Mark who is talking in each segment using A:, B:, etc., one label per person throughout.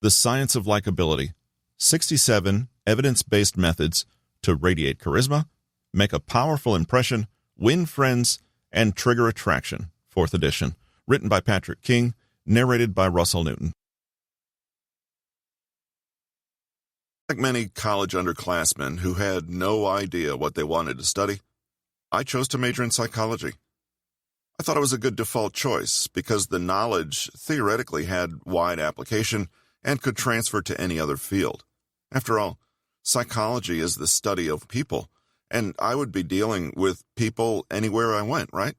A: The Science of Likability, 67 Evidence-Based Methods to Radiate Charisma, Make a Powerful Impression, Win Friends, and Trigger Attraction, 4th edition, written by Patrick King, narrated by Russell Newton. Like many college underclassmen who had no idea what they wanted to study, I chose to major in psychology. I thought it was a good default choice because the knowledge theoretically had wide application and could transfer to any other field. After all, psychology is the study of people, and I would be dealing with people anywhere I went, right?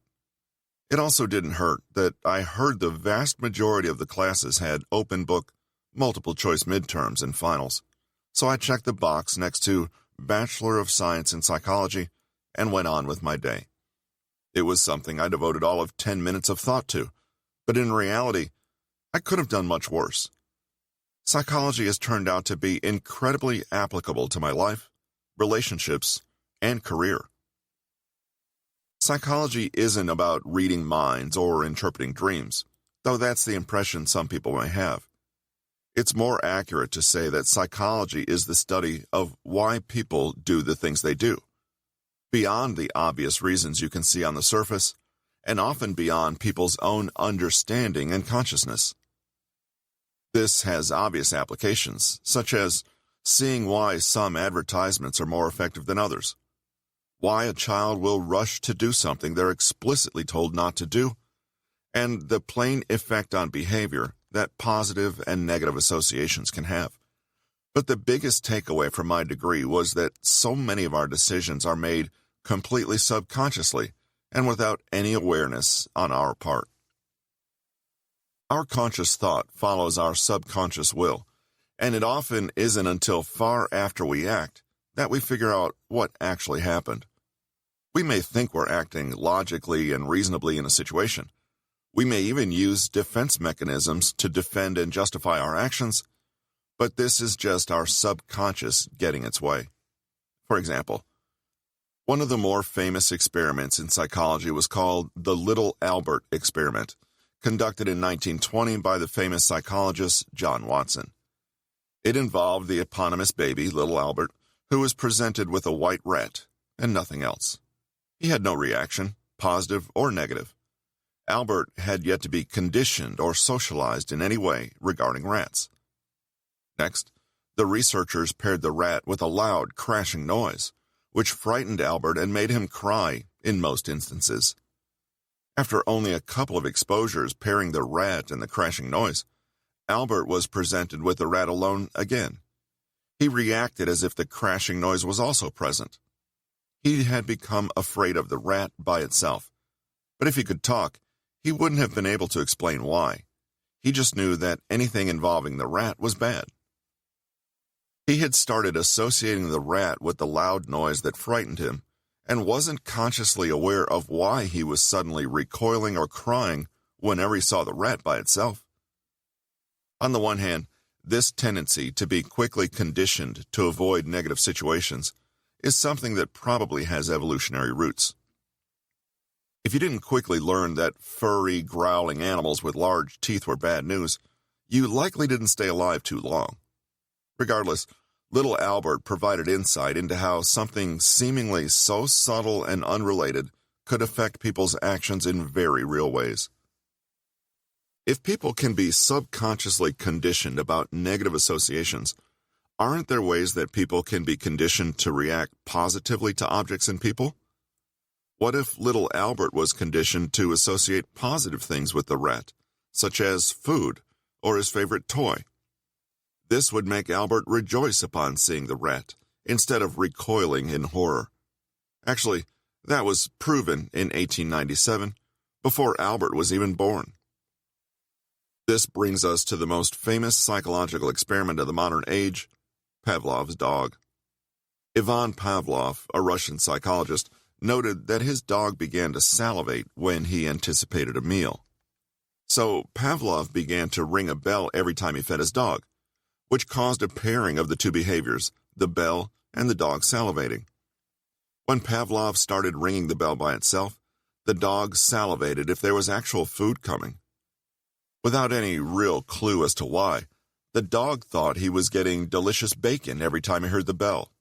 A: It also didn't hurt that I heard the vast majority of the classes had open book, multiple choice midterms and finals. So I checked the box next to Bachelor of Science in Psychology and went on with my day. It was something I devoted all of 10 minutes of thought to, but in reality, I could have done much worse. Psychology has turned out to be incredibly applicable to my life, relationships, and career. Psychology isn't about reading minds or interpreting dreams, though that's the impression some people may have. It's more accurate to say that psychology is the study of why people do the things they do, beyond the obvious reasons you can see on the surface, and often beyond people's own understanding and consciousness. This has obvious applications, such as seeing why some advertisements are more effective than others, why a child will rush to do something they're explicitly told not to do, and the plain effect on behavior that positive and negative associations can have. But the biggest takeaway from my degree was that so many of our decisions are made completely subconsciously and without any awareness on our part. Our conscious thought follows our subconscious will, and it often isn't until far after we act that we figure out what actually happened. We may think we're acting logically and reasonably in a situation. We may even use defense mechanisms to defend and justify our actions, but this is just our subconscious getting its way. For example, one of the more famous experiments in psychology was called the Little Albert experiment, conducted in 1920 by the famous psychologist John Watson. It involved the eponymous baby, Little Albert, who was presented with a white rat and nothing else. He had no reaction, positive or negative. Albert had yet to be conditioned or socialized in any way regarding rats. Next, the researchers paired the rat with a loud, crashing noise, which frightened Albert and made him cry in most instances. After only a couple of exposures pairing the rat and the crashing noise, Albert was presented with the rat alone again. He reacted as if the crashing noise was also present. He had become afraid of the rat by itself, but if he could talk, he wouldn't have been able to explain why. He just knew that anything involving the rat was bad. He had started associating the rat with the loud noise that frightened him, and wasn't consciously aware of why he was suddenly recoiling or crying whenever he saw the rat by itself. On the one hand, this tendency to be quickly conditioned to avoid negative situations is something that probably has evolutionary roots. If you didn't quickly learn that furry, growling animals with large teeth were bad news, you likely didn't stay alive too long. Regardless, Little Albert provided insight into how something seemingly so subtle and unrelated could affect people's actions in very real ways. If people can be subconsciously conditioned about negative associations, aren't there ways that people can be conditioned to react positively to objects and people? What if Little Albert was conditioned to associate positive things with the rat, such as food or his favorite toy? This would make Albert rejoice upon seeing the rat, instead of recoiling in horror. Actually, that was proven in 1897, before Albert was even born. This brings us to the most famous psychological experiment of the modern age, Pavlov's dog. Ivan Pavlov, a Russian psychologist, noted that his dog began to salivate when he anticipated a meal. So Pavlov began to ring a bell every time he fed his dog, which caused a pairing of the two behaviors, the bell and the dog salivating. When Pavlov started ringing the bell by itself, the dog salivated if there was actual food coming. Without any real clue as to why, The dog thought he was getting delicious bacon every time he heard the bell.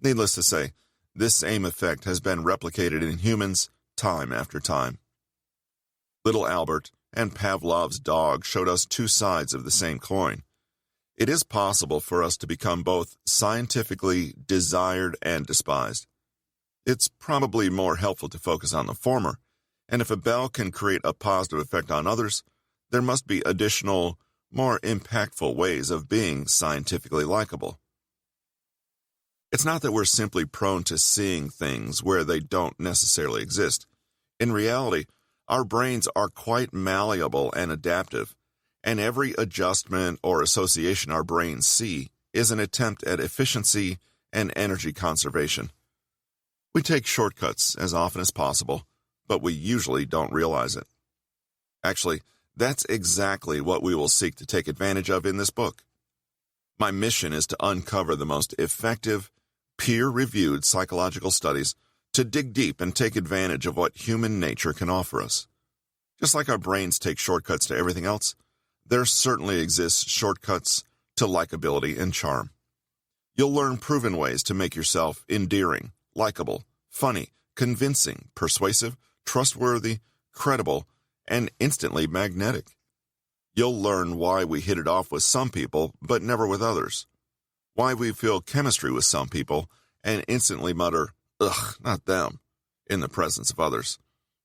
A: Needless to say, this same effect has been replicated in humans time after time. Little Albert and Pavlov's dog showed us two sides of the same coin. It is possible for us to become both scientifically desired and despised. It's probably more helpful to focus on the former, and if a bell can create a positive effect on others, there must be additional, more impactful ways of being scientifically likable. It's not that we're simply prone to seeing things where they don't necessarily exist. In reality, our brains are quite malleable and adaptive, and every adjustment or association our brains see is an attempt at efficiency and energy conservation. We take shortcuts as often as possible, but we usually don't realize it. Actually, that's exactly what we will seek to take advantage of in this book. My mission is to uncover the most effective, peer-reviewed psychological studies to dig deep and take advantage of what human nature can offer us. Just like our brains take shortcuts to everything else, there certainly exists shortcuts to likability and charm. You'll learn proven ways to make yourself endearing, likable, funny, convincing, persuasive, trustworthy, credible, and instantly magnetic. You'll learn why we hit it off with some people, but never with others. Why we feel chemistry with some people and instantly mutter, "Ugh, not them," in the presence of others.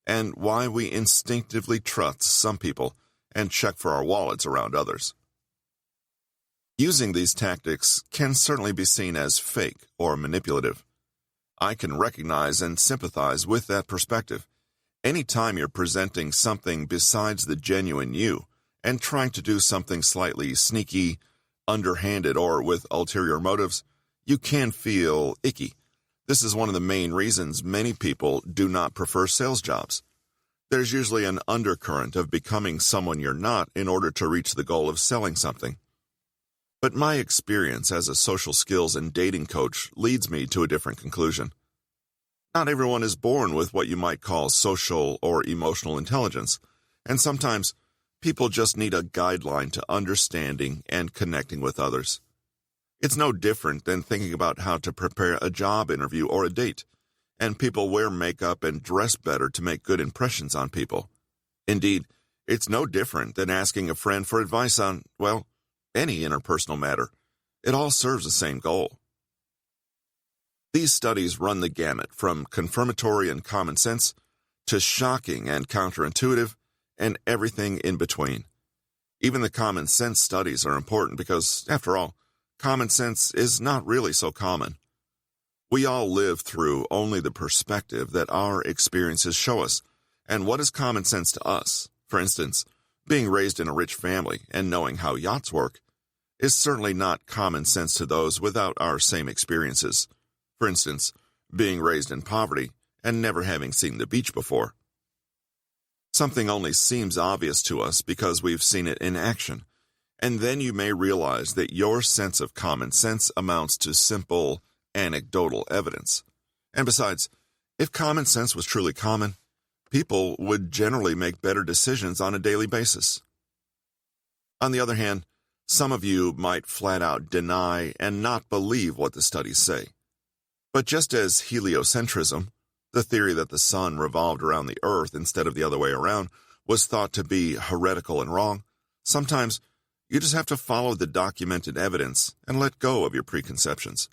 A: And why we instinctively trust some people and check for our wallets around others. Using these tactics can certainly be seen as fake or manipulative. I can recognize and sympathize with that perspective. Anytime you're presenting something besides the genuine you and trying to do something slightly sneaky, underhanded, or with ulterior motives, you can feel icky. This is one of the main reasons many people do not prefer sales jobs. There's usually an undercurrent of becoming someone you're not in order to reach the goal of selling something. But my experience as a social skills and dating coach leads me to a different conclusion. Not everyone is born with what you might call social or emotional intelligence, and sometimes people just need a guideline to understanding and connecting with others. It's no different than thinking about how to prepare a job interview or a date, and people wear makeup and dress better to make good impressions on people. Indeed, it's no different than asking a friend for advice on, well, any interpersonal matter. It all serves the same goal. These studies run the gamut from confirmatory and common sense to shocking and counterintuitive and everything in between. Even the common sense studies are important because, after all, common sense is not really so common. We all live through only the perspective that our experiences show us, and what is common sense to us, for instance, being raised in a rich family and knowing how yachts work, is certainly not common sense to those without our same experiences. For instance, being raised in poverty and never having seen the beach before. Something only seems obvious to us because we've seen it in action, and then you may realize that your sense of common sense amounts to simple, anecdotal evidence. And besides, if common sense was truly common, people would generally make better decisions on a daily basis. On the other hand, some of you might flat out deny and not believe what the studies say. But just as heliocentrism, the theory that the sun revolved around the earth instead of the other way around, was thought to be heretical and wrong, sometimes you just have to follow the documented evidence and let go of your preconceptions.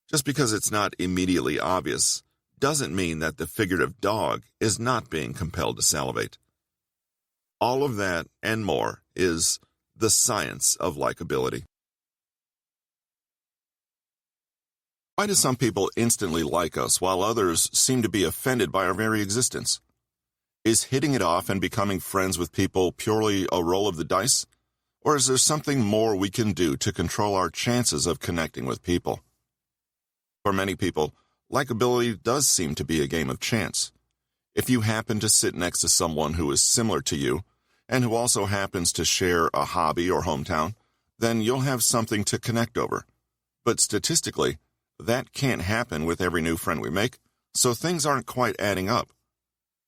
A: Just because it's not immediately obvious doesn't mean that the figurative dog is not being compelled to salivate. All of that and more is the science of likability. Why do some people instantly like us while others seem to be offended by our very existence? Is hitting it off and becoming friends with people purely a roll of the dice? Or is there something more we can do to control our chances of connecting with people? For many people, likability does seem to be a game of chance. If you happen to sit next to someone who is similar to you, and who also happens to share a hobby or hometown, then you'll have something to connect over. But statistically, that can't happen with every new friend we make, so things aren't quite adding up.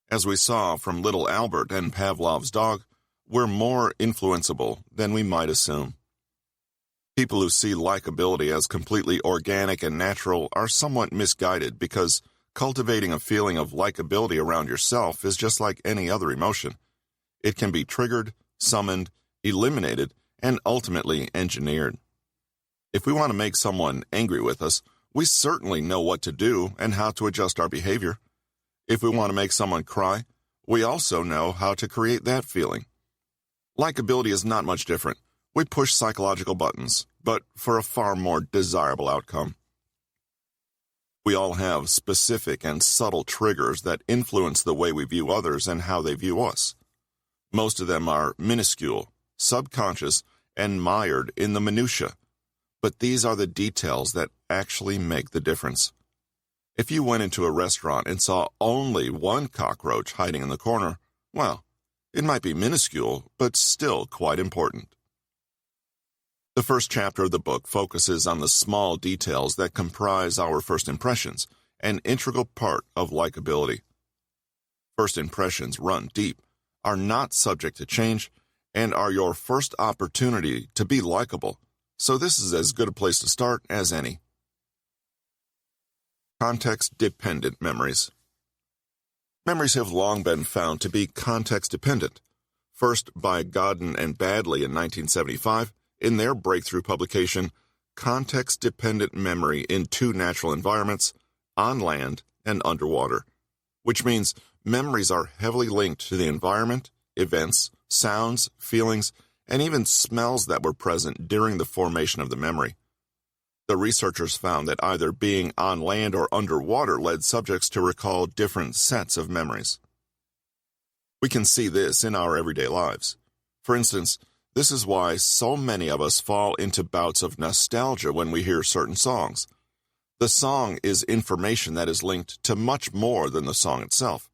A: As we saw from little Albert and Pavlov's dog, we're more influenceable than we might assume. People who see likability as completely organic and natural are somewhat misguided because cultivating a feeling of likability around yourself is just like any other emotion. It can be triggered, summoned, eliminated, and ultimately engineered. If we want to make someone angry with us, we certainly know what to do and how to adjust our behavior. If we want to make someone cry, we also know how to create that feeling. Likability is not much different. We push psychological buttons, but for a far more desirable outcome. We all have specific and subtle triggers that influence the way we view others and how they view us. Most of them are minuscule, subconscious, and mired in the minutiae. But these are the details that actually make the difference. If you went into a restaurant and saw only one cockroach hiding in the corner, well, it might be minuscule, but still quite important. The first chapter of the book focuses on the small details that comprise our first impressions, an integral part of likability. First impressions run deep, are not subject to change, and are your first opportunity to be likable, so this is as good a place to start as any. Context-dependent memories. Memories have long been found to be context-dependent, first by Goleman and Badley in 1975, in their breakthrough publication, Context-Dependent Memory in Two Natural Environments, on Land and Underwater, which means memories are heavily linked to the environment, events, sounds, feelings, and even smells that were present during the formation of the memory. The researchers found that either being on land or underwater led subjects to recall different sets of memories. We can see this in our everyday lives. For instance, this is why so many of us fall into bouts of nostalgia when we hear certain songs. The song is information that is linked to much more than the song itself.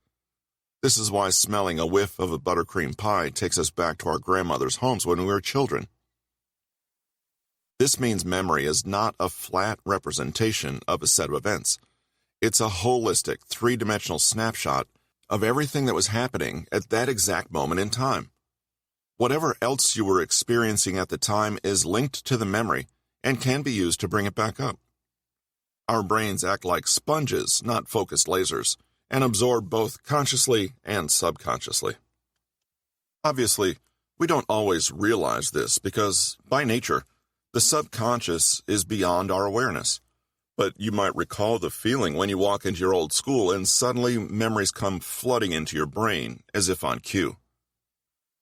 A: This is why smelling a whiff of a buttercream pie takes us back to our grandmother's homes when we were children. This means memory is not a flat representation of a set of events. It's a holistic, three-dimensional snapshot of everything that was happening at that exact moment in time. Whatever else you were experiencing at the time is linked to the memory and can be used to bring it back up. Our brains act like sponges, not focused lasers, and absorb both consciously and subconsciously. Obviously, we don't always realize this because, by nature, the subconscious is beyond our awareness. But you might recall the feeling when you walk into your old school and suddenly memories come flooding into your brain as if on cue.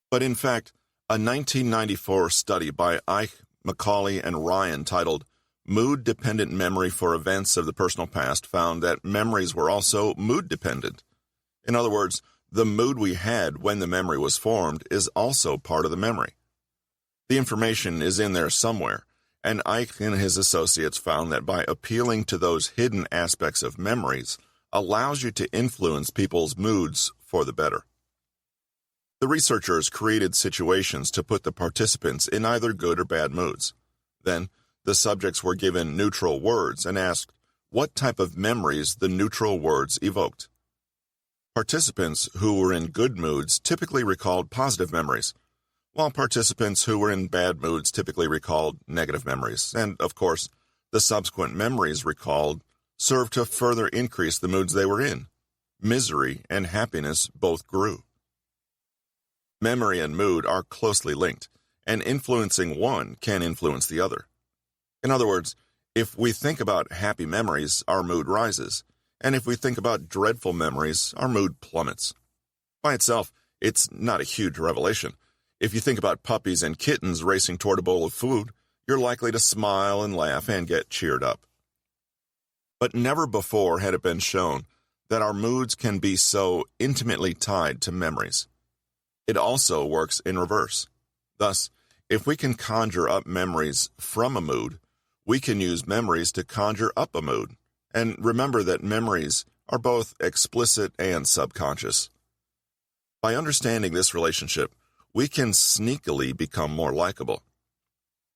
A: But in fact, a 1994 study by Ike, Macaulay, and Ryan titled Mood-Dependent Memory for Events of the Personal Past found that memories were also mood-dependent. In other words, the mood we had when the memory was formed is also part of the memory. The information is in there somewhere, and Ike and his associates found that by appealing to those hidden aspects of memories allows you to influence people's moods for the better. The researchers created situations to put the participants in either good or bad moods. Then, the subjects were given neutral words and asked what type of memories the neutral words evoked. Participants who were in good moods typically recalled positive memories, while participants who were in bad moods typically recalled negative memories, and, of course, the subsequent memories recalled served to further increase the moods they were in. Misery and happiness both grew. Memory and mood are closely linked, and influencing one can influence the other. In other words, if we think about happy memories, our mood rises, and if we think about dreadful memories, our mood plummets. By itself, it's not a huge revelation. If you think about puppies and kittens racing toward a bowl of food, you're likely to smile and laugh and get cheered up. But never before had it been shown that our moods can be so intimately tied to memories. It also works in reverse. Thus, if we can conjure up memories from a mood, we can use memories to conjure up a mood. And remember that memories are both explicit and subconscious. By understanding this relationship, we can sneakily become more likable.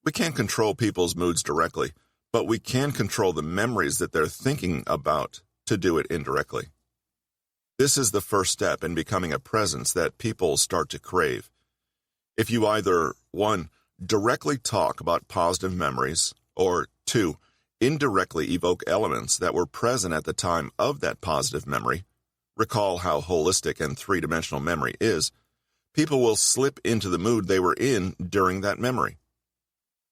A: We can't control people's moods directly, but we can control the memories that they're thinking about to do it indirectly. This is the first step in becoming a presence that people start to crave. If you either, 1, directly talk about positive memories, or 2. Indirectly evoke elements that were present at the time of that positive memory, recall how holistic and three-dimensional memory is, people will slip into the mood they were in during that memory.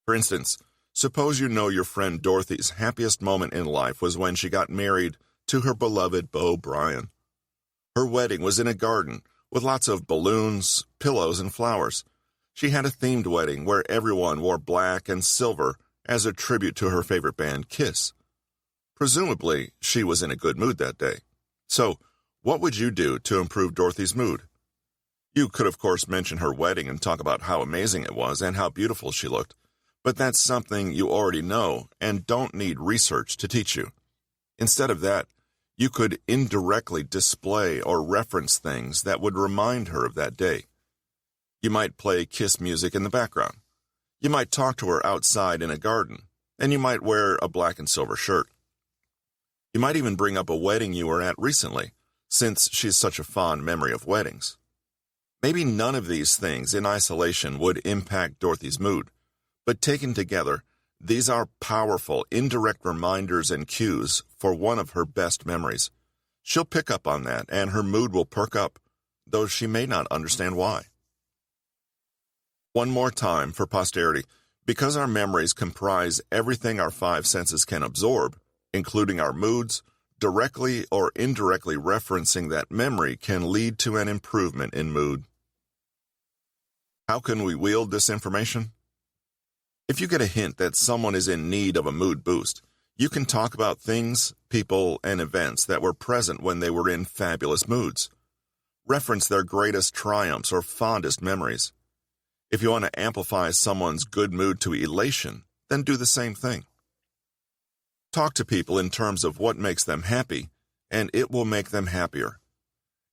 A: For instance, suppose you know your friend Dorothy's happiest moment in life was when she got married to her beloved Beau Bryan. Her wedding was in a garden with lots of balloons, pillows, and flowers. She had a themed wedding where everyone wore black and silver as a tribute to her favorite band, Kiss. Presumably, she was in a good mood that day. So, what would you do to improve Dorothy's mood? You could, of course, mention her wedding and talk about how amazing it was and how beautiful she looked, but that's something you already know and don't need research to teach you. Instead of that, you could indirectly display or reference things that would remind her of that day. You might play Kiss music in the background. You might talk to her outside in a garden, and you might wear a black and silver shirt. You might even bring up a wedding you were at recently, since she's such a fond memory of weddings. Maybe none of these things in isolation would impact Dorothy's mood, but taken together, these are powerful, indirect reminders and cues for one of her best memories. She'll pick up on that, and her mood will perk up, though she may not understand why. One more time for posterity, because our memories comprise everything our five senses can absorb, including our moods, directly or indirectly referencing that memory can lead to an improvement in mood. How can we wield this information? If you get a hint that someone is in need of a mood boost, you can talk about things, people, and events that were present when they were in fabulous moods. Reference their greatest triumphs or fondest memories. If you want to amplify someone's good mood to elation, then do the same thing. Talk to people in terms of what makes them happy, and it will make them happier.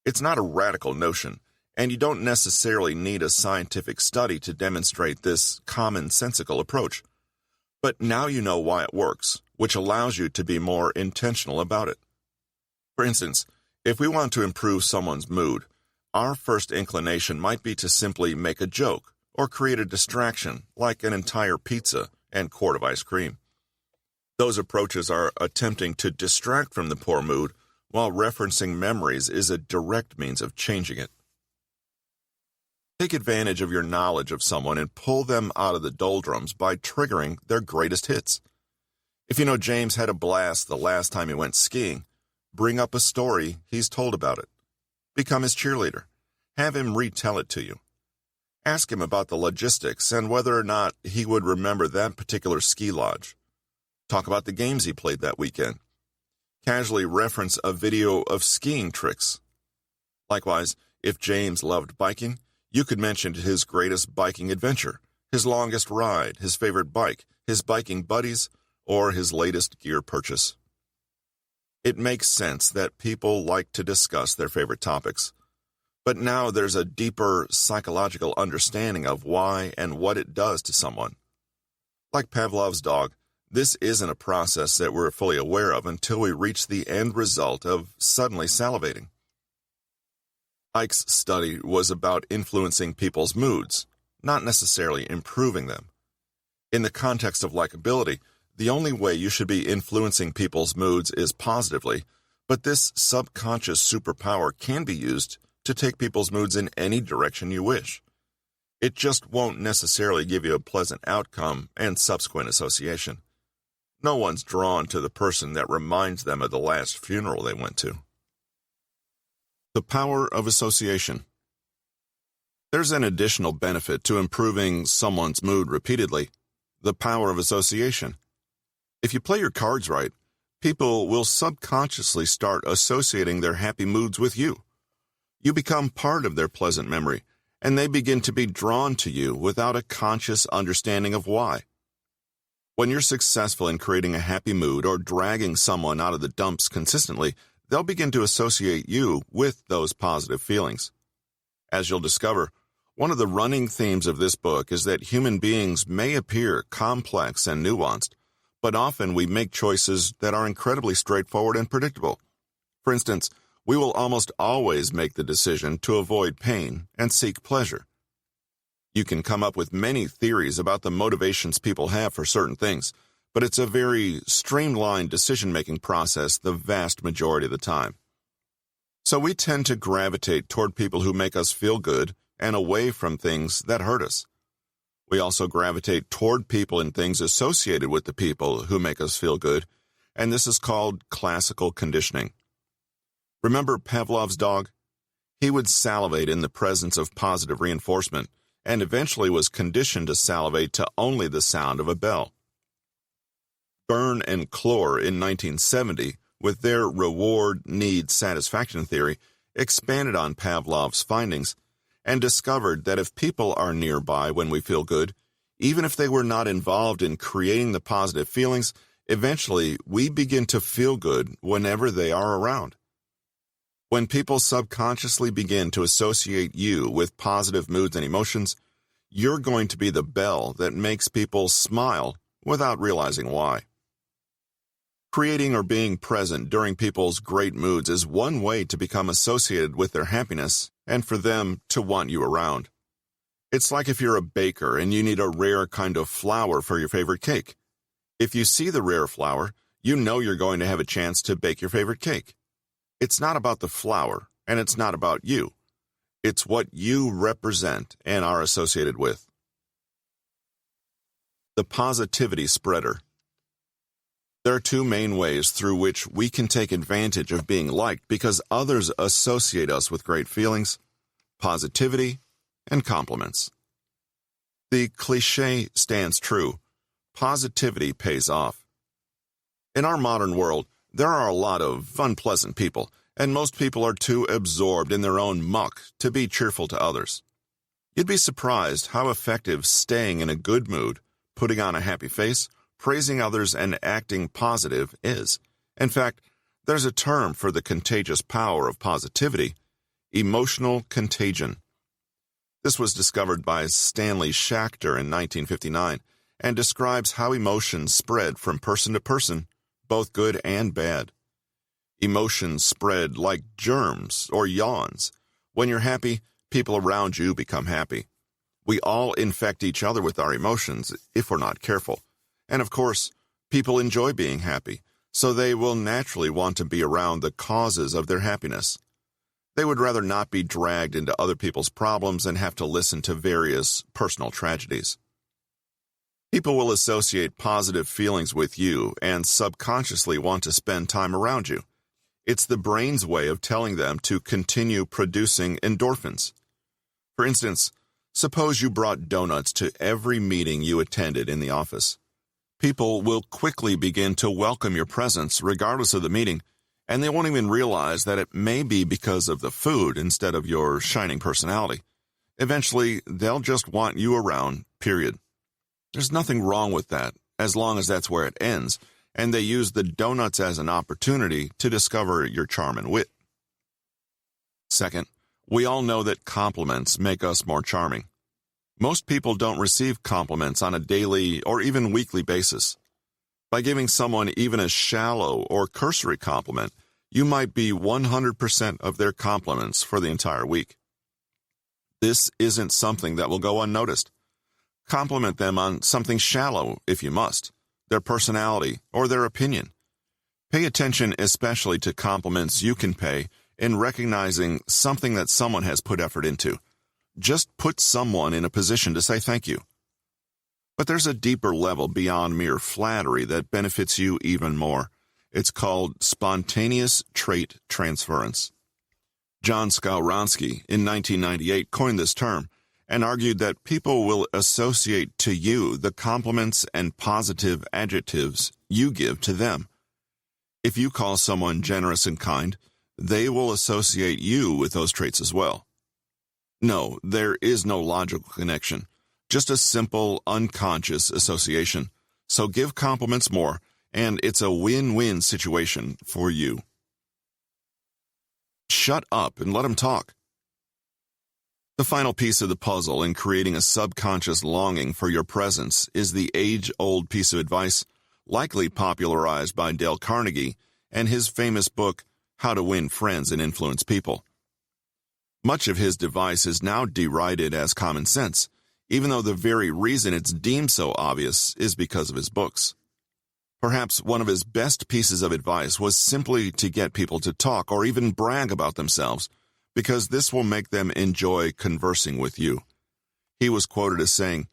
A: It's not a radical notion, and you don't necessarily need a scientific study to demonstrate this commonsensical approach. But now you know why it works, which allows you to be more intentional about it. For instance, if we want to improve someone's mood, our first inclination might be to simply make a joke or create a distraction like an entire pizza and quart of ice cream. Those approaches are attempting to distract from the poor mood, while referencing memories is a direct means of changing it. Take advantage of your knowledge of someone and pull them out of the doldrums by triggering their greatest hits. If you know James had a blast the last time he went skiing, bring up a story he's told about it. Become his cheerleader. Have him retell it to you. Ask him about the logistics and whether or not he would remember that particular ski lodge. Talk about the games he played that weekend. Casually reference a video of skiing tricks. Likewise, if James loved biking, you could mention his greatest biking adventure, his longest ride, his favorite bike, his biking buddies, or his latest gear purchase. It makes sense that people like to discuss their favorite topics. But now there's a deeper psychological understanding of why and what it does to someone. Like Pavlov's dog, this isn't a process that we're fully aware of until we reach the end result of suddenly salivating. Ike's study was about influencing people's moods, not necessarily improving them. In the context of likability, the only way you should be influencing people's moods is positively, but this subconscious superpower can be used to take people's moods in any direction you wish. It just won't necessarily give you a pleasant outcome and subsequent association. No one's drawn to the person that reminds them of the last funeral they went to. The power of association. There's an additional benefit to improving someone's mood repeatedly: the power of association. If you play your cards right, people will subconsciously start associating their happy moods with you. You become part of their pleasant memory, and they begin to be drawn to you without a conscious understanding of why. When you're successful in creating a happy mood or dragging someone out of the dumps consistently, they'll begin to associate you with those positive feelings. As you'll discover, one of the running themes of this book is that human beings may appear complex and nuanced, but often we make choices that are incredibly straightforward and predictable. For instance, we will almost always make the decision to avoid pain and seek pleasure. You can come up with many theories about the motivations people have for certain things, but it's a very streamlined decision-making process the vast majority of the time. So we tend to gravitate toward people who make us feel good and away from things that hurt us. We also gravitate toward people and things associated with the people who make us feel good, and this is called classical conditioning. Remember Pavlov's dog? He would salivate in the presence of positive reinforcement, and eventually was conditioned to salivate to only the sound of a bell. Byrne and Clore in 1970, with their reward-need satisfaction theory, expanded on Pavlov's findings and discovered that if people are nearby when we feel good, even if they were not involved in creating the positive feelings, eventually we begin to feel good whenever they are around. When people subconsciously begin to associate you with positive moods and emotions, you're going to be the bell that makes people smile without realizing why. Creating or being present during people's great moods is one way to become associated with their happiness and for them to want you around. It's like if you're a baker and you need a rare kind of flour for your favorite cake. If you see the rare flour, you know you're going to have a chance to bake your favorite cake. It's not about the flour, and it's not about you. It's what you represent and are associated with. The positivity spreader. There are two main ways through which we can take advantage of being liked because others associate us with great feelings: positivity and compliments. The cliché stands true. Positivity pays off. In our modern world, there are a lot of unpleasant people, and most people are too absorbed in their own muck to be cheerful to others. You'd be surprised how effective staying in a good mood, putting on a happy face, praising others, and acting positive is. In fact, there's a term for the contagious power of positivity: emotional contagion. This was discovered by Stanley Schachter in 1959 and describes how emotions spread from person to person, both good and bad. Emotions spread like germs or yawns. When you're happy, people around you become happy. We all infect each other with our emotions if we're not careful. And of course, people enjoy being happy, so they will naturally want to be around the causes of their happiness. They would rather not be dragged into other people's problems and have to listen to various personal tragedies. People will associate positive feelings with you and subconsciously want to spend time around you. It's the brain's way of telling them to continue producing endorphins. For instance, suppose you brought donuts to every meeting you attended in the office. People will quickly begin to welcome your presence regardless of the meeting, and they won't even realize that it may be because of the food instead of your shining personality. Eventually, they'll just want you around, period. There's nothing wrong with that, as long as that's where it ends, and they use the donuts as an opportunity to discover your charm and wit. Second, we all know that compliments make us more charming. Most people don't receive compliments on a daily or even weekly basis. By giving someone even a shallow or cursory compliment, you might be 100% of their compliments for the entire week. This isn't something that will go unnoticed. Compliment them on something shallow if you must, their personality or their opinion. Pay attention especially to compliments you can pay in recognizing something that someone has put effort into. Just put someone in a position to say thank you. But there's a deeper level beyond mere flattery that benefits you even more. It's called spontaneous trait transference. John Skowronski in 1998 coined this term and argued that people will associate to you the compliments and positive adjectives you give to them. If you call someone generous and kind, they will associate you with those traits as well. No, there is no logical connection, just a simple, unconscious association. So give compliments more, and it's a win-win situation for you. Shut up and let them talk. The final piece of the puzzle in creating a subconscious longing for your presence is the age-old piece of advice, likely popularized by Dale Carnegie and his famous book, How to Win Friends and Influence People. Much of his device is now derided as common sense, even though the very reason it's deemed so obvious is because of his books. Perhaps one of his best pieces of advice was simply to get people to talk or even brag about themselves, because this will make them enjoy conversing with you. He was quoted as saying,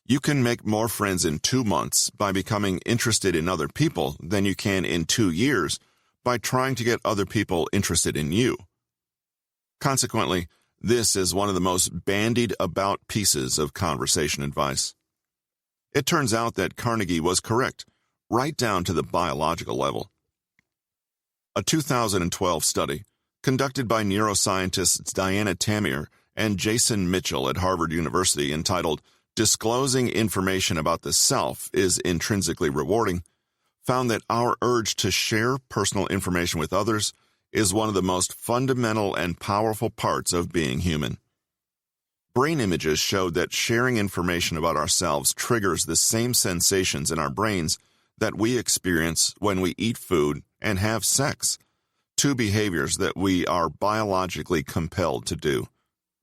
A: "You can make more friends in 2 months by becoming interested in other people than you can in 2 years by trying to get other people interested in you." Consequently, this is one of the most bandied about pieces of conversation advice. It turns out that Carnegie was correct, right down to the biological level. A 2012 study, conducted by neuroscientists Diana Tamier and Jason Mitchell at Harvard University, entitled "Disclosing Information About the Self is Intrinsically Rewarding," found that our urge to share personal information with others is one of the most fundamental and powerful parts of being human. Brain images showed that sharing information about ourselves triggers the same sensations in our brains that we experience when we eat food and have sex, two behaviors that we are biologically compelled to do.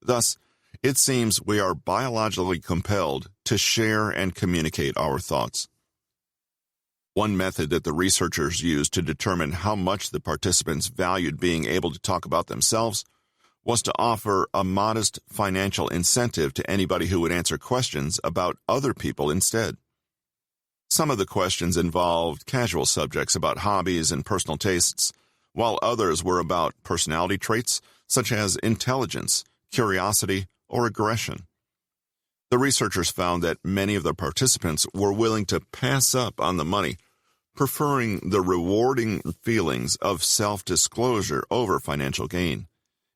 A: Thus, it seems we are biologically compelled to share and communicate our thoughts. One method that the researchers used to determine how much the participants valued being able to talk about themselves was to offer a modest financial incentive to anybody who would answer questions about other people instead. Some of the questions involved casual subjects about hobbies and personal tastes, while others were about personality traits such as intelligence, curiosity, or aggression. The researchers found that many of the participants were willing to pass up on the money, preferring the rewarding feelings of self-disclosure over financial gain.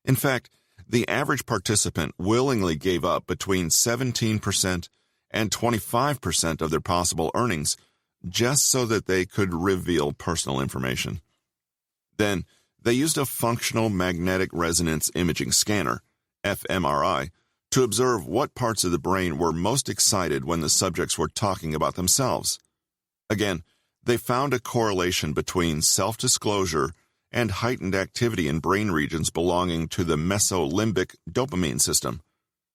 A: In fact, the average participant willingly gave up between 17% and 25% of their possible earnings just so that they could reveal personal information. Then, they used a functional magnetic resonance imaging scanner, fMRI, to observe what parts of the brain were most excited when the subjects were talking about themselves. Again, they found a correlation between self-disclosure and heightened activity in brain regions belonging to the mesolimbic dopamine system.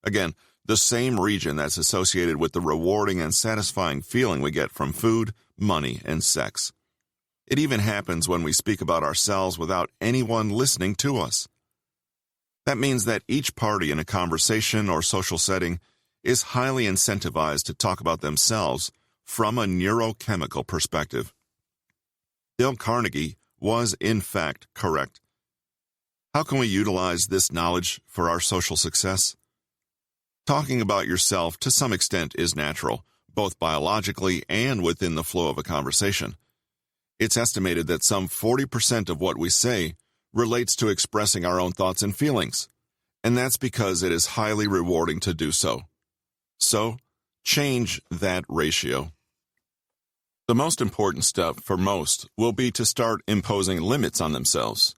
A: Again, the same region that's associated with the rewarding and satisfying feeling we get from food, money, and sex. It even happens when we speak about ourselves without anyone listening to us. That means that each party in a conversation or social setting is highly incentivized to talk about themselves from a neurochemical perspective. Dale Carnegie was, in fact, correct. How can we utilize this knowledge for our social success? Talking about yourself to some extent is natural, both biologically and within the flow of a conversation. It's estimated that some 40% of what we say relates to expressing our own thoughts and feelings, and that's because it is highly rewarding to do so. So, change that ratio. The most important step for most will be to start imposing limits on themselves.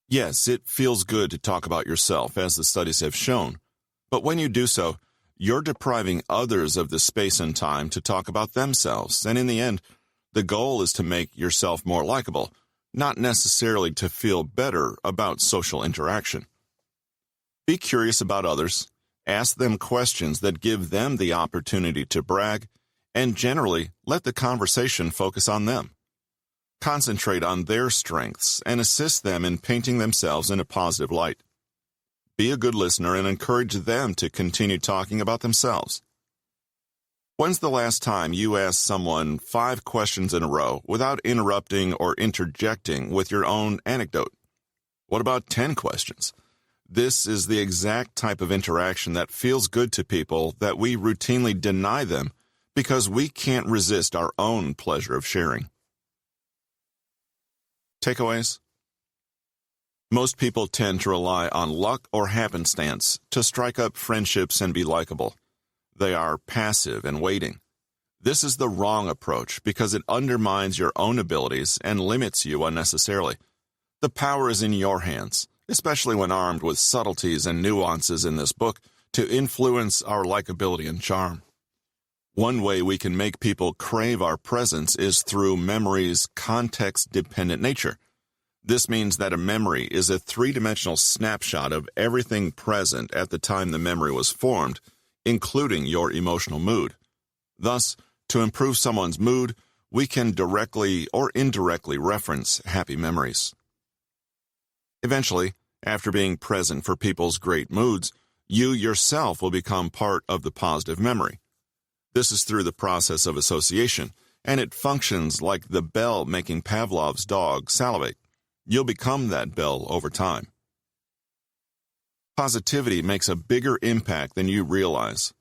A: Yes, it feels good to talk about yourself, as the studies have shown, but when you do so, you're depriving others of the space and time to talk about themselves, and in the end, the goal is to make yourself more likable, not necessarily to feel better about social interaction. Be curious about others, ask them questions that give them the opportunity to brag, and generally let the conversation focus on them. Concentrate on their strengths and assist them in painting themselves in a positive light. Be a good listener and encourage them to continue talking about themselves. When's the last time you asked someone 5 questions in a row without interrupting or interjecting with your own anecdote? What about 10 questions? This is the exact type of interaction that feels good to people that we routinely deny them because we can't resist our own pleasure of sharing. Takeaways? Most people tend to rely on luck or happenstance to strike up friendships and be likable. They are passive and waiting. This is the wrong approach because it undermines your own abilities and limits you unnecessarily. The power is in your hands, especially when armed with subtleties and nuances in this book to influence our likability and charm. One way we can make people crave our presence is through memory's context-dependent nature. This means that a memory is a 3-dimensional snapshot of everything present at the time the memory was formed, including your emotional mood. Thus, to improve someone's mood, we can directly or indirectly reference happy memories. Eventually, after being present for people's great moods, you yourself will become part of the positive memory. This is through the process of association, and it functions like the bell making Pavlov's dog salivate. You'll become that bell over time. Positivity makes a bigger impact than you realize.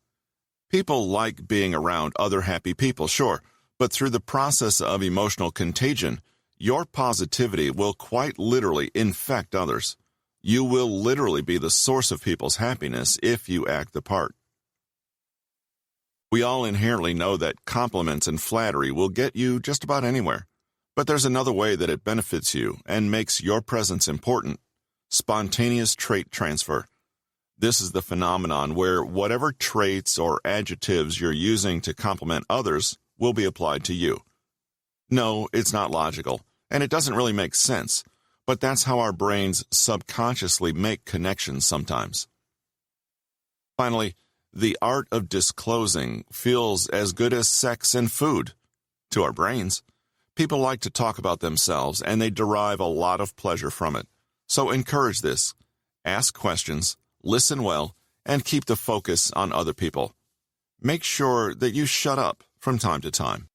A: People like being around other happy people, sure, but through the process of emotional contagion, your positivity will quite literally infect others. You will literally be the source of people's happiness if you act the part. We all inherently know that compliments and flattery will get you just about anywhere, but there's another way that it benefits you and makes your presence important: spontaneous trait transfer. This is the phenomenon where whatever traits or adjectives you're using to compliment others will be applied to you. No, it's not logical, and it doesn't really make sense, but that's how our brains subconsciously make connections sometimes. Finally, the art of disclosing feels as good as sex and food to our brains. People like to talk about themselves, and they derive a lot of pleasure from it. So encourage this. Ask questions, listen well, and keep the focus on other people. Make sure that you shut up from time to time.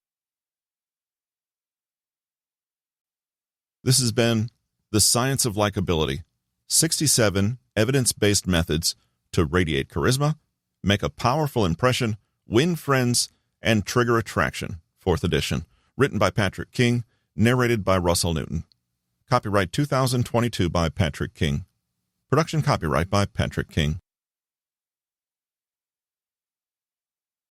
A: This has been The Science of Likability, 67 evidence-based methods to radiate charisma, make a powerful impression, win friends, and trigger attraction, 4th edition, written by Patrick King, narrated by Russell Newton. Copyright 2022 by Patrick King. Production copyright by Patrick King.